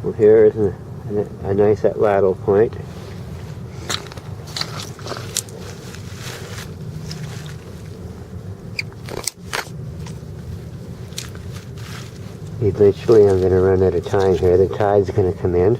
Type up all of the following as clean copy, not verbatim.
Well, here is a nice atlatl point. Eventually I'm going to run out of time here. The tide's going to come in.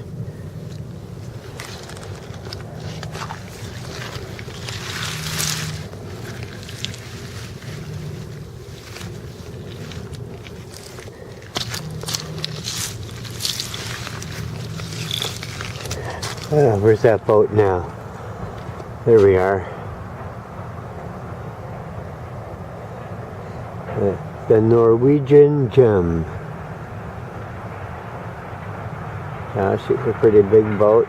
Oh, where's that boat now? There we are. The Norwegian Gem. Gosh, it's a pretty big boat.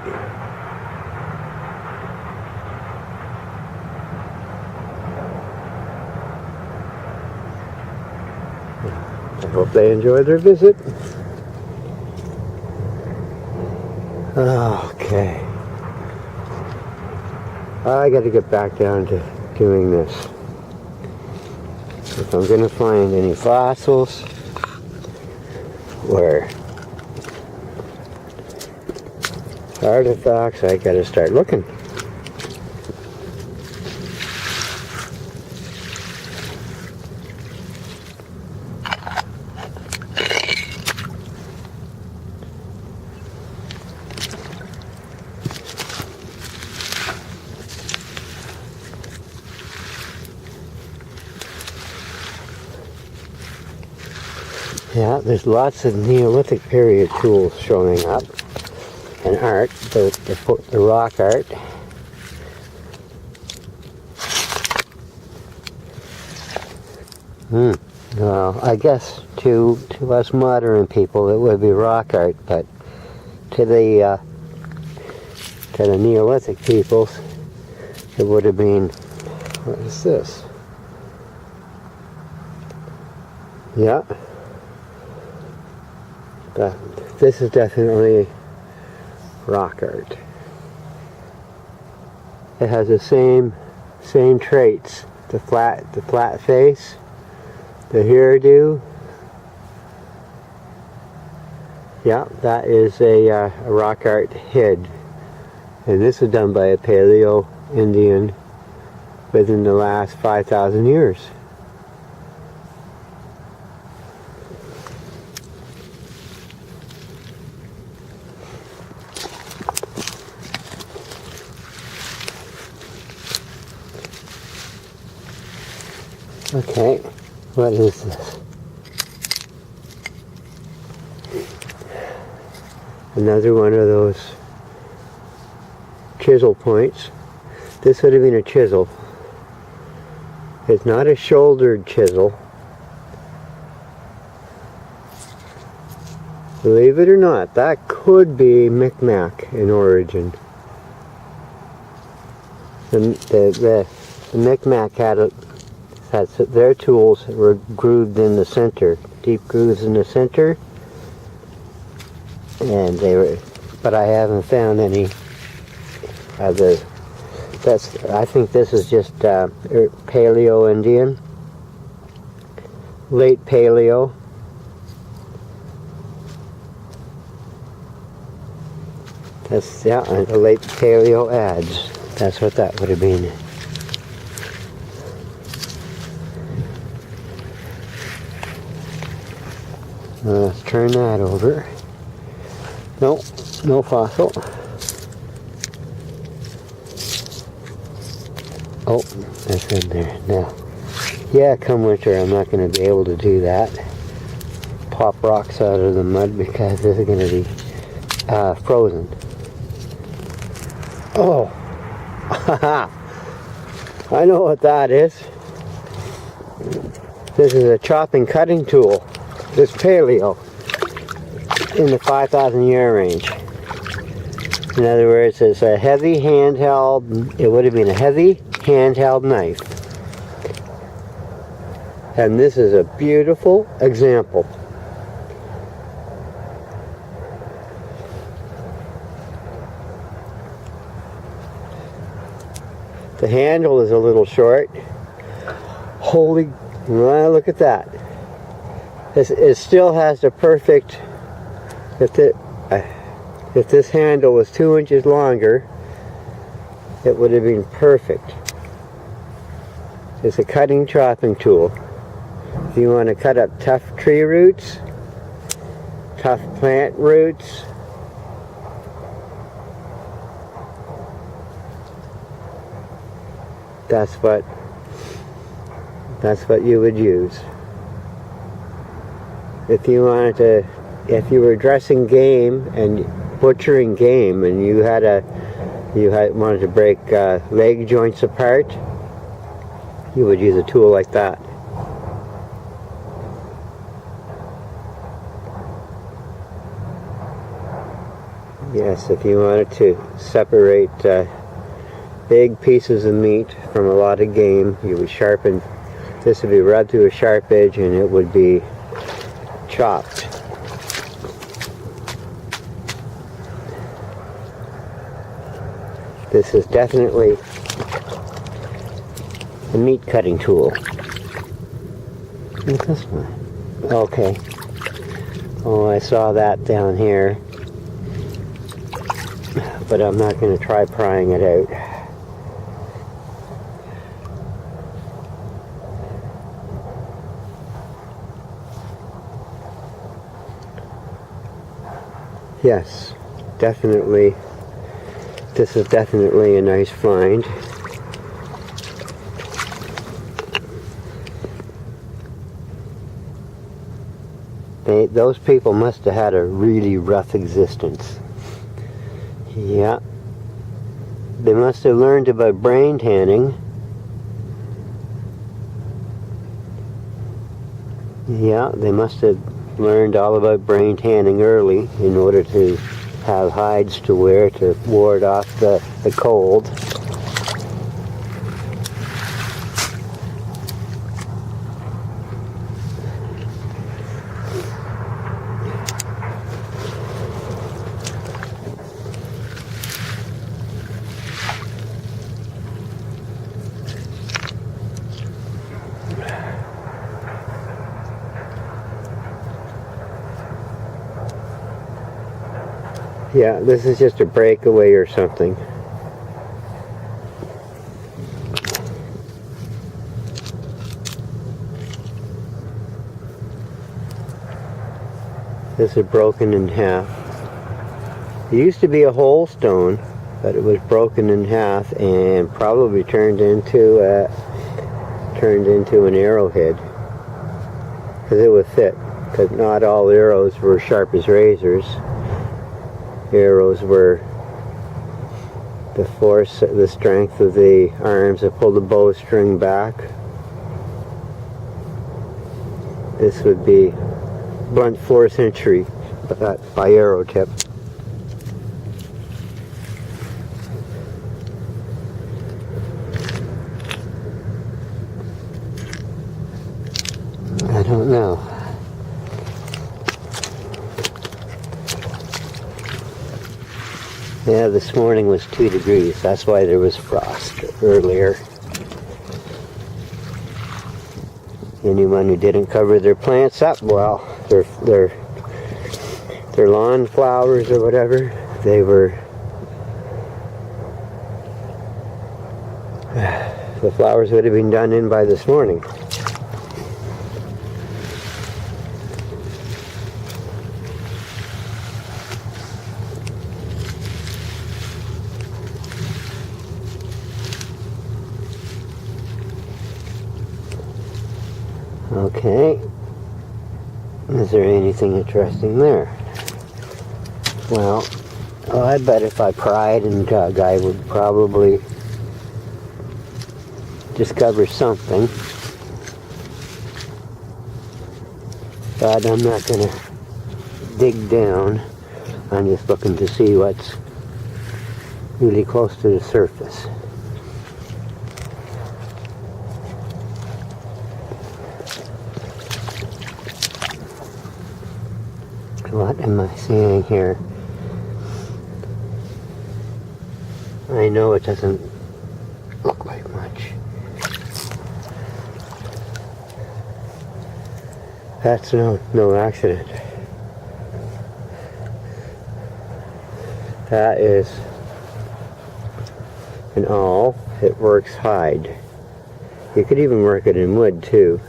I hope they enjoy their visit. Okay. I got to get back down to doing this. If I'm going to find any fossils or artifacts, I got to start looking. Yeah, there's lots of Neolithic period tools showing up, and art, the rock art. Well, I guess to us modern people it would be rock art, but to the Neolithic peoples it would have been, what is this? Yeah. This is definitely rock art. It has the same traits. The flat face, the hairdo. Yeah, that is a rock art head. And this was done by a Paleo Indian within the last 5,000 years. Okay, what is this? Another one of those chisel points. This would have been a chisel. It's not a shouldered chisel. Believe it or not, that could be Micmac in origin. The Micmac had their tools were grooved in the center, deep grooves in the center, and they were. But I haven't found any other. I think this is just Paleo Indian, late Paleo. That's the late Paleo adze. That's what that would have been. Let's turn that over. No, no fossil. Oh, that's in there. Now, yeah, come winter I'm not going to be able to do that. Pop rocks out of the mud because this is going to be frozen. Oh, I know what that is. This is a chopping cutting tool. This Paleo in the 5,000 year range. In other words, it's a heavy handheld, it would have been a heavy handheld knife. And this is a beautiful example. The handle is a little short. Holy, well, look at that. It still has the perfect, If this handle was 2 inches longer, it would have been perfect. It's a cutting chopping tool. If you want to cut up tough tree roots, tough plant roots, that's what you would use. If you were dressing game and butchering game, and you wanted to break leg joints apart, you would use a tool like that. Yes, if you wanted to separate big pieces of meat from a lot of game, you would sharpen. This would be rubbed to a sharp edge, and it would be chopped. This is definitely a meat cutting tool. What's this one? Okay. Oh, I saw that down here, but I'm not going to try prying it out. Yes, definitely. This is definitely a nice find. Those people must have had a really rough existence. Yeah. They must have learned about brain tanning. Yeah, they must have learned all about brain tanning early in order to have hides to wear to ward off the cold. Yeah, this is just a breakaway or something. This is broken in half. It used to be a whole stone, but it was broken in half and probably turned into an arrowhead, because it would fit. Because not all arrows were sharp as razors. Arrows were the force, the strength of the arms that pull the bowstring back. This would be blunt force entry by arrow tip. I don't know. Yeah, this morning was 2 degrees. That's why there was frost earlier. Anyone who didn't cover their plants up, well, their lawn flowers or whatever, the flowers would have been done in by this morning. Okay, is there anything interesting there? Well, I bet if I pried and dug, I would probably discover something. But I'm not going to dig down. I'm just looking to see what's really close to the surface. What am I seeing here? I know it doesn't look like much. That's no accident. That is an awl. It works hide. You could even work it in wood too.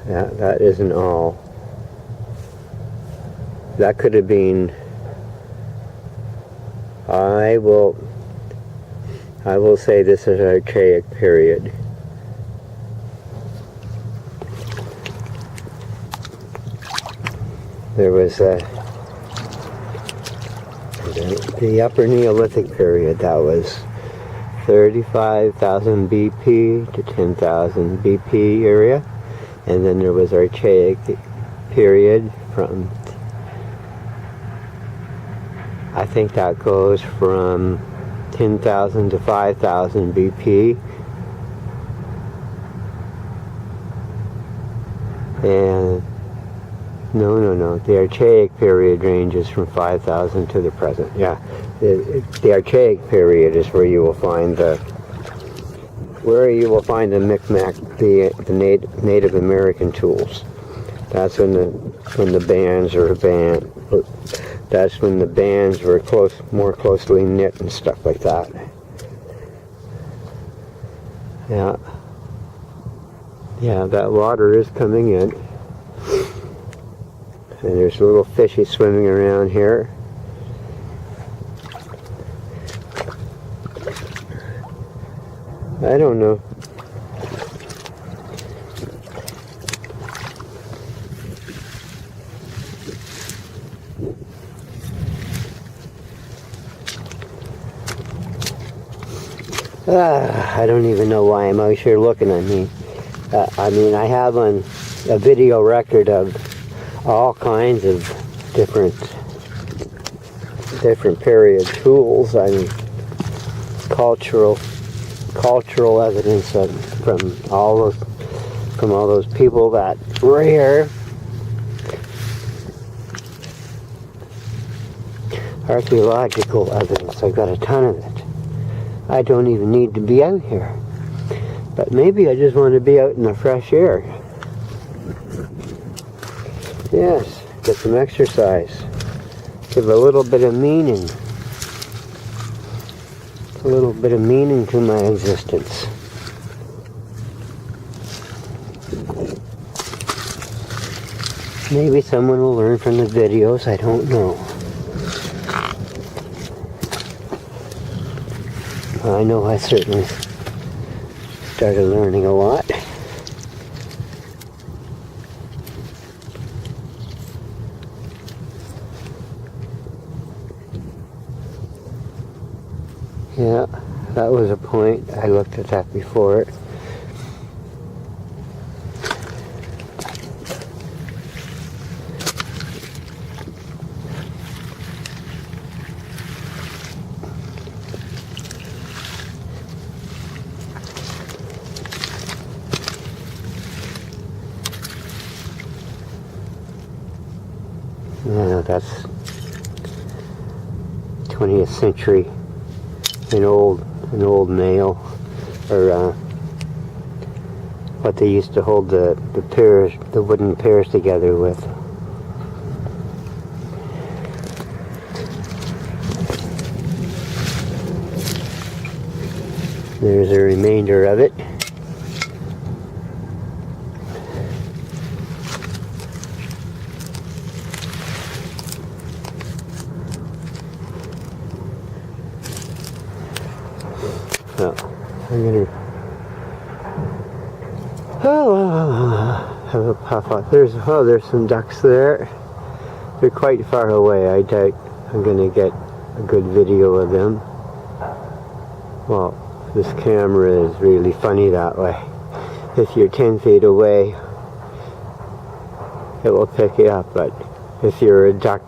Yeah, that is an awl. That could have been, I will say this is Archaic period. There was the Upper Neolithic period. That was 35,000 BP to 10,000 BP area. And then there was Archaic period from, I think that goes from 10,000 to 5,000 BP. And no, the Archaic period ranges from 5,000 to the present. Yeah, the Archaic period is where you will find the Micmac, the Native American tools. That's when the bands are That's when the bands were more closely knit and stuff like that. Yeah, that water is coming in. And there's little fishy swimming around here. I don't know. I don't even know why I'm out here looking at me. I mean, I have a video record of all kinds of different period tools. I mean, cultural evidence from all those people that were here. Archaeological evidence. I've got a ton of it. I don't even need to be out here. But maybe I just want to be out in the fresh air. Yes, get some exercise. Give a little bit of meaning. A little bit of meaning to my existence. Maybe someone will learn from the videos, I don't know. I know I certainly started learning a lot. Yeah, that was a point. I looked at that before. Yeah, that's 20th century. An old nail, or what they used to hold the wooden pairs together with. There's a remainder of it. So, I'm going to have a puff up. There's some ducks there. They're quite far away. I doubt I'm going to get a good video of them. Well, this camera is really funny that way. If you're 10 feet away, it will pick you up, but if you're a duck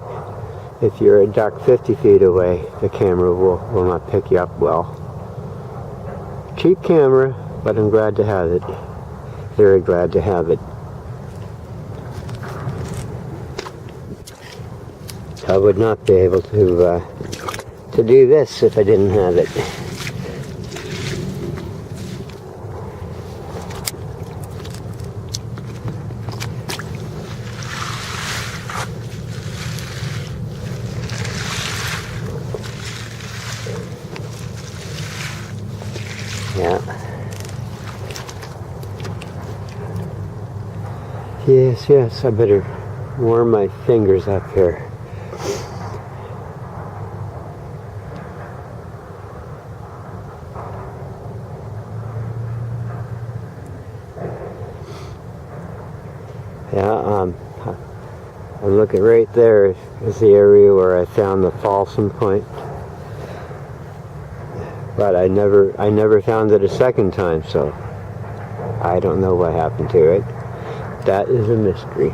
50 feet away, the camera will not pick you up well. Cheap camera, but I'm glad to have it. Very glad to have it. I would not be able to do this if I didn't have it. Yes, yes, I better warm my fingers up here. Yeah, I'm looking right there is the area where I found the Folsom Point. But I never found it a second time, so I don't know what happened to it. That is a mystery.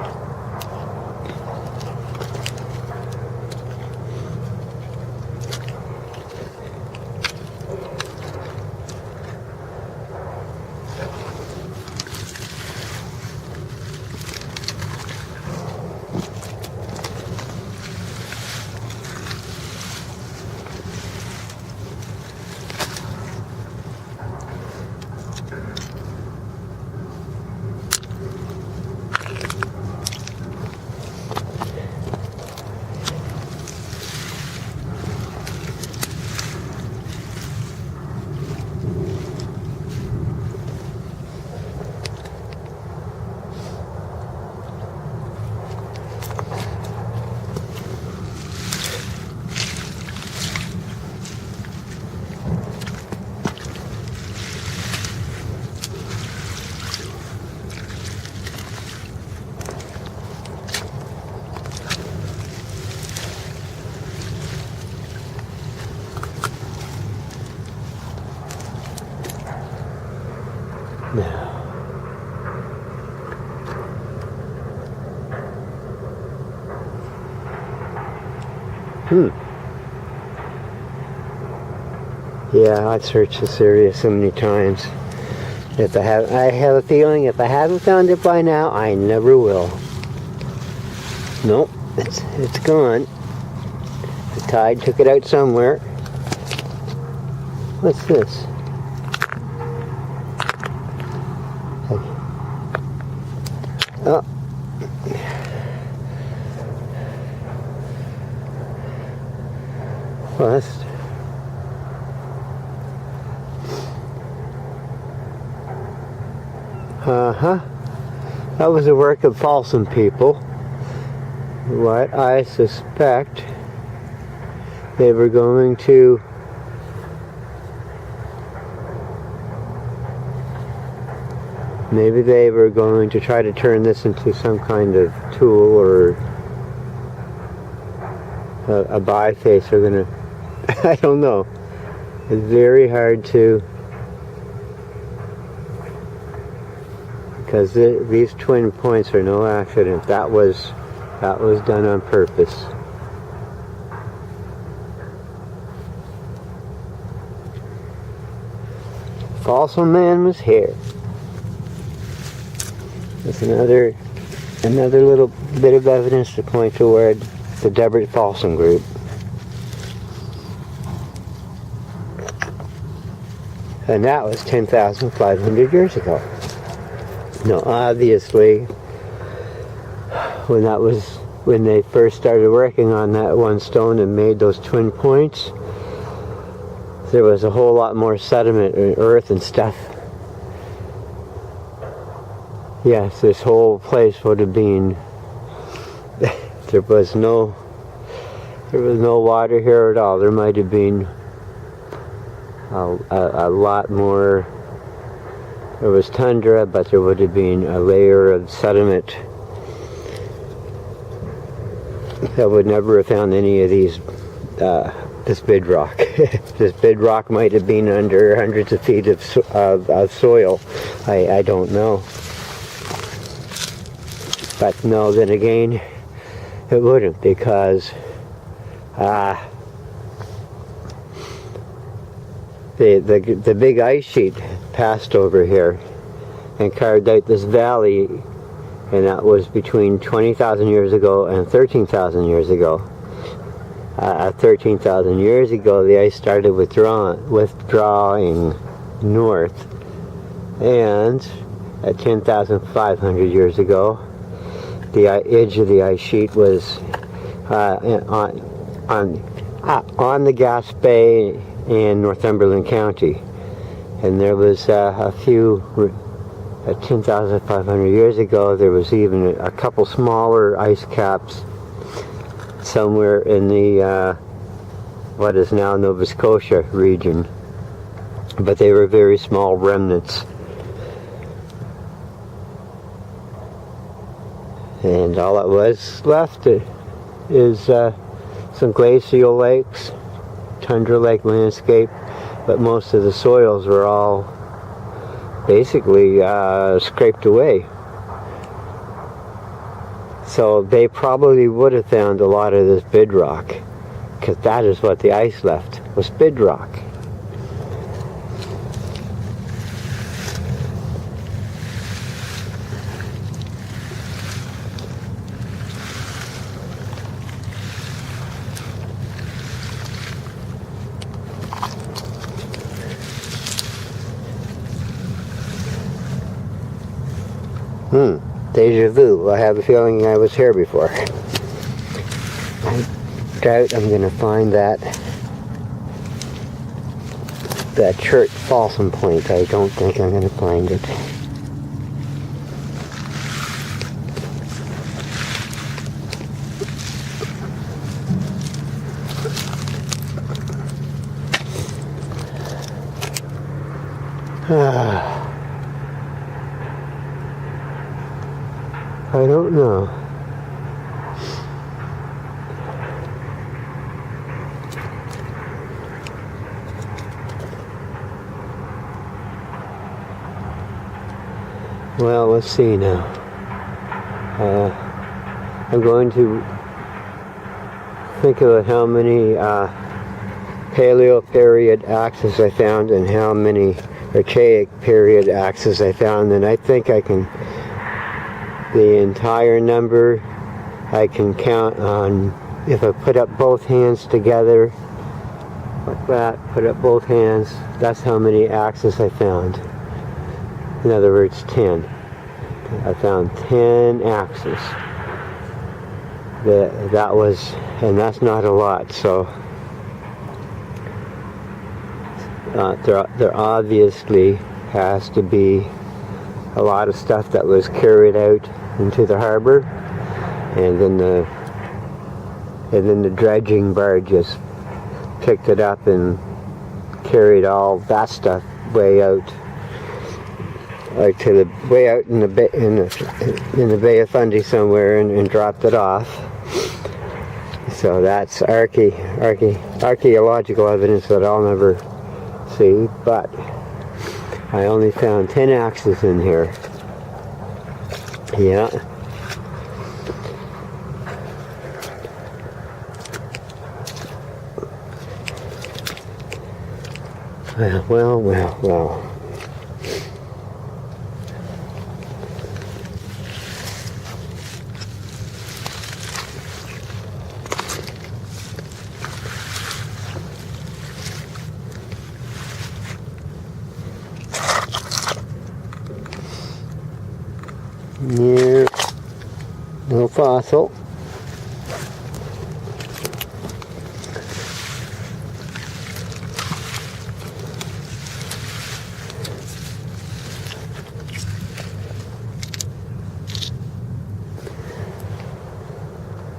Yeah, I've searched this area so many times. I have a feeling if I haven't found it by now, I never will. Nope, it's gone. The tide took it out somewhere. What's this? Oh. Well, that's... That was the work of Folsom people. What I suspect they were going to maybe they were going to try to turn this into some kind of tool or a biface. They're gonna I don't know. It's very hard to, because these twin points are no accident. That was done on purpose. Folsom man was here. There's another little bit of evidence to point toward the Deborah Folsom group. And that was 10,500 years ago. Now, obviously, when they first started working on that one stone and made those twin points, there was a whole lot more sediment and earth and stuff. Yes, this whole place would have been, there was no water here at all. There might have been a lot more. There was tundra, but there would have been a layer of sediment that would never have found any of these, this bedrock. This bedrock might have been under hundreds of feet of soil. I don't know. But no, then again, it wouldn't, because the big ice sheet passed over here and carved out this valley, and that was between 20,000 years ago and 13,000 years ago. 13,000 years ago, the ice started withdrawing north, and at 10,500 years ago, the edge of the ice sheet was on the Gas Bay in Northumberland County, and there was a few 10,500 years ago, there was even a couple smaller ice caps somewhere in the what is now Nova Scotia region, but they were very small remnants. And all that was left is some glacial lakes, tundra lake landscape, but most of the soils were all basically scraped away. So they probably would have found a lot of this bedrock, because that is what the ice left, was bedrock. Deja vu. I have a feeling I was here before. I doubt I'm going to find that church balsam point. I don't think I'm going to find it. I don't know. Well, let's see now. I'm going to think about how many Paleo period axes I found and how many Archaic period axes I found, and I think I can, the entire number I can count on if I put up both hands together like that, put up both hands, that's how many axes I found. In other words, 10. I found 10 axes. That was, and that's not a lot, so there obviously has to be a lot of stuff that was carried out into the harbor, and then the dredging barges picked it up and carried all that stuff way out, like to the way out in the Bay of Fundy somewhere, and dropped it off. So that's archaeological evidence that I'll never see, but I only found 10 axes in here. Yeah. Well. Yeah, no fossil.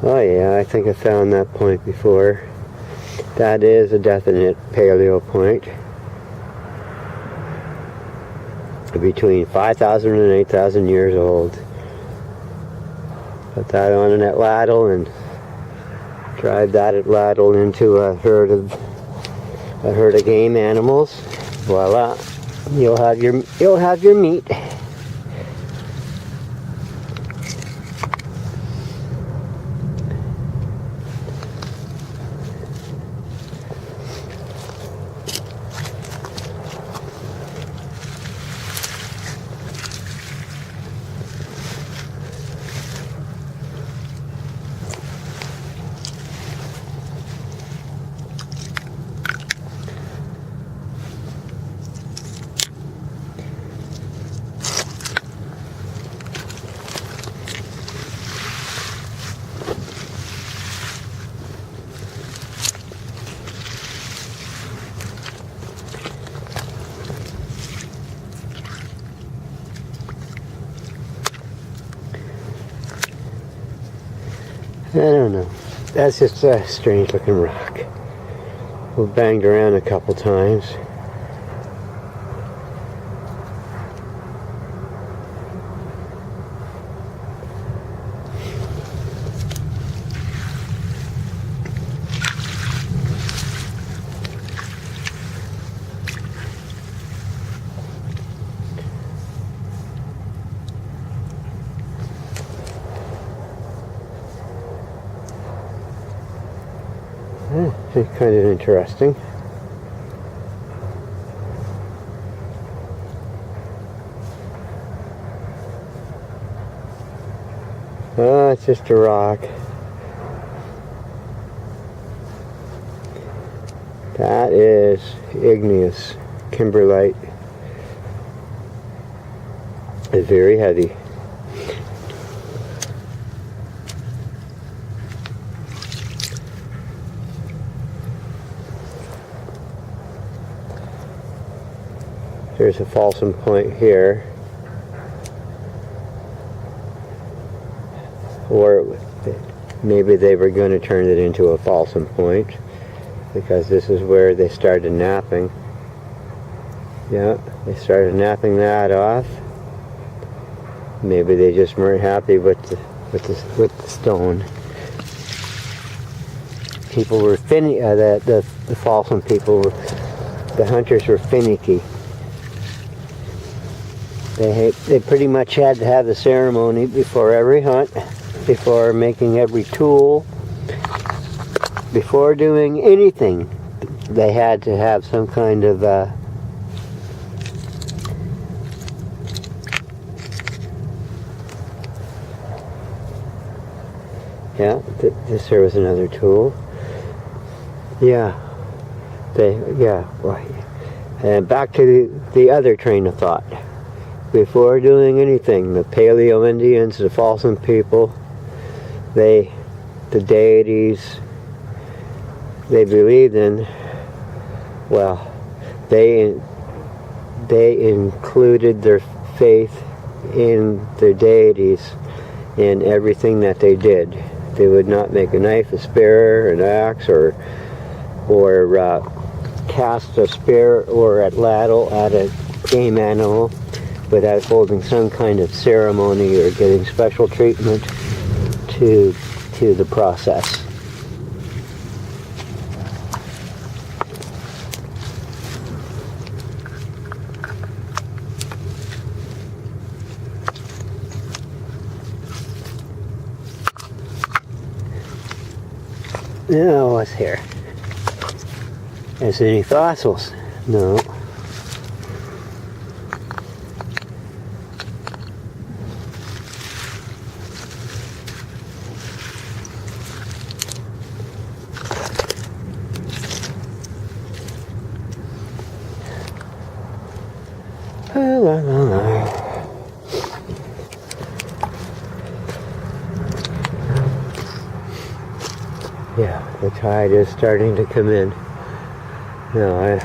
Oh yeah, I think I found that point before. That is a definite paleo point. Between 5,000 and 8,000 years old. Put that on an atlatl and drive that atlatl into a herd of game animals. Voila, you'll have your meat. I don't know. That's just a strange looking rock. We banged around a couple times. It's kind of interesting. Oh, it's just a rock. That is igneous kimberlite. It's very heavy. There's a Folsom Point here, or maybe they were going to turn it into a Folsom Point because this is where they started napping. Yeah, they started napping that off. Maybe they just weren't happy with the stone. People were the Folsom people were, the hunters were finicky. They pretty much had to have the ceremony before every hunt, before making every tool, before doing anything. They had to have some kind of yeah, this here was another tool. Yeah, and back to the other train of thought. Before doing anything, the Paleo Indians, the Folsom people, the deities they believed in, well, they included their faith in their deities in everything that they did. They would not make a knife, a spear, an axe, or cast a spear or a ladle at a game animal without holding some kind of ceremony or getting special treatment to the process. Now what's here? Is there any fossils? No. Yeah, the tide is starting to come in. No,